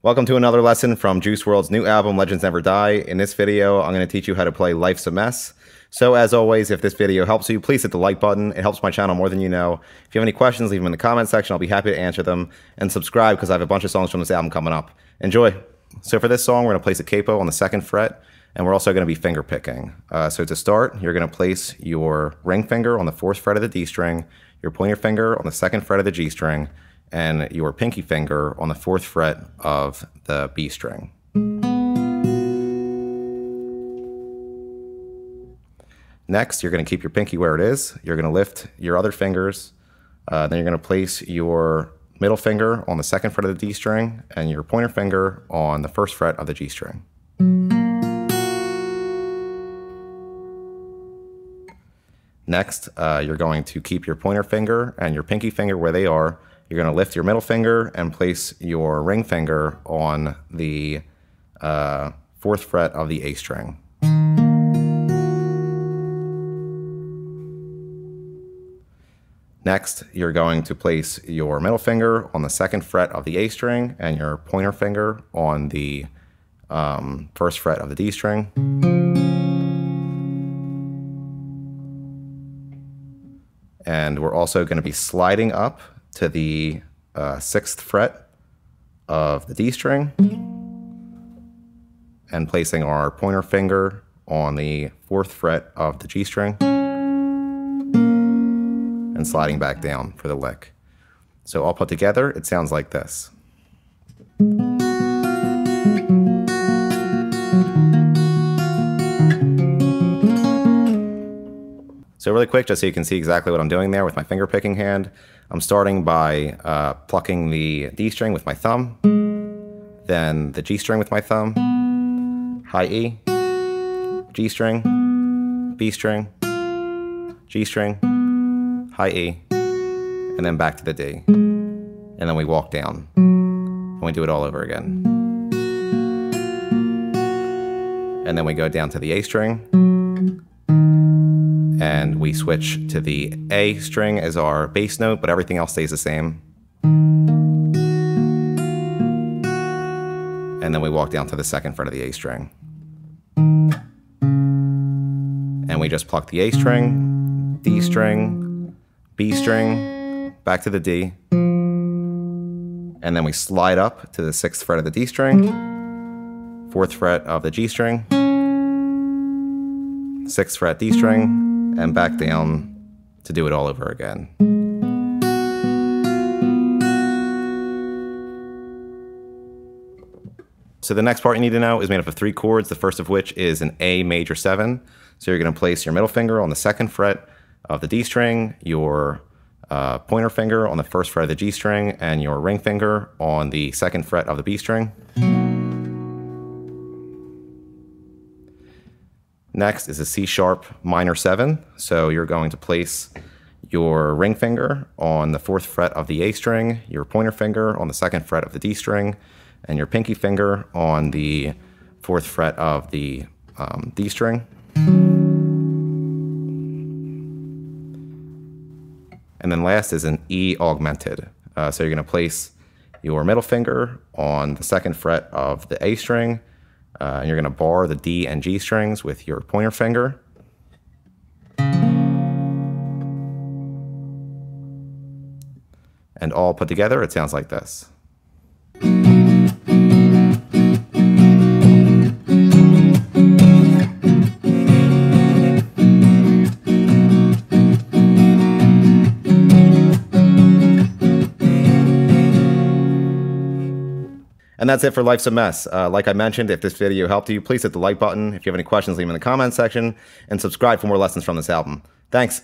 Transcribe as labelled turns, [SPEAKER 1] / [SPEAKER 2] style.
[SPEAKER 1] Welcome to another lesson from Juice WRLD's new album, Legends Never Die. In this video, I'm going to teach you how to play Life's a Mess. So as always, if this video helps you, please hit the like button. It helps my channel more than you know. If you have any questions, leave them in the comment section. I'll be happy to answer them. And subscribe because I have a bunch of songs from this album coming up. Enjoy. So for this song, we're going to place a capo on the 2nd fret, and we're also going to be finger picking. So to start, you're going to place your ring finger on the 4th fret of the D string, your pointer finger on the 2nd fret of the G string, and your pinky finger on the 4th fret of the B string. Next, you're going to keep your pinky where it is. You're going to lift your other fingers. Then you're going to place your middle finger on the 2nd fret of the D string and your pointer finger on the 1st fret of the G string. Next, you're going to keep your pointer finger and your pinky finger where they are. You're going to lift your middle finger and place your ring finger on the 4th fret of the A string. Next, you're going to place your middle finger on the 2nd fret of the A string and your pointer finger on the 1st fret of the D string. And we're also going to be sliding up to the 6th fret of the D string and placing our pointer finger on the 4th fret of the G string and sliding back down for the lick. So all put together, it sounds like this. So really quick, just so you can see exactly what I'm doing there with my finger picking hand, I'm starting by plucking the D string with my thumb, then the G string with my thumb, high E, G string, B string, G string, high E, and then back to the D. And then we walk down, and we do it all over again. And then we go down to the A string, and we switch to the A string as our bass note, but everything else stays the same. And then we walk down to the 2nd fret of the A string. And we just pluck the A string, D string, B string, back to the D. And then we slide up to the 6th fret of the D string, 4th fret of the G string, 6th fret D string, and back down to do it all over again. So the next part you need to know is made up of 3 chords, the first of which is an A major 7. So you're going to place your middle finger on the 2nd fret of the D string, your pointer finger on the 1st fret of the G string, and your ring finger on the 2nd fret of the B string. Next is a C sharp minor 7. So you're going to place your ring finger on the 4th fret of the A string, your pointer finger on the 2nd fret of the D string, and your pinky finger on the 4th fret of the D string. And then last is an E augmented. So you're going to place your middle finger on the 2nd fret of the A string, and you're going to bar the D and G strings with your pointer finger. And all put together, it sounds like this. And that's it for Life's a Mess. Like I mentioned, if this video helped you, please hit the like button. If you have any questions, leave them in the comment section, and subscribe for more lessons from this album. Thanks.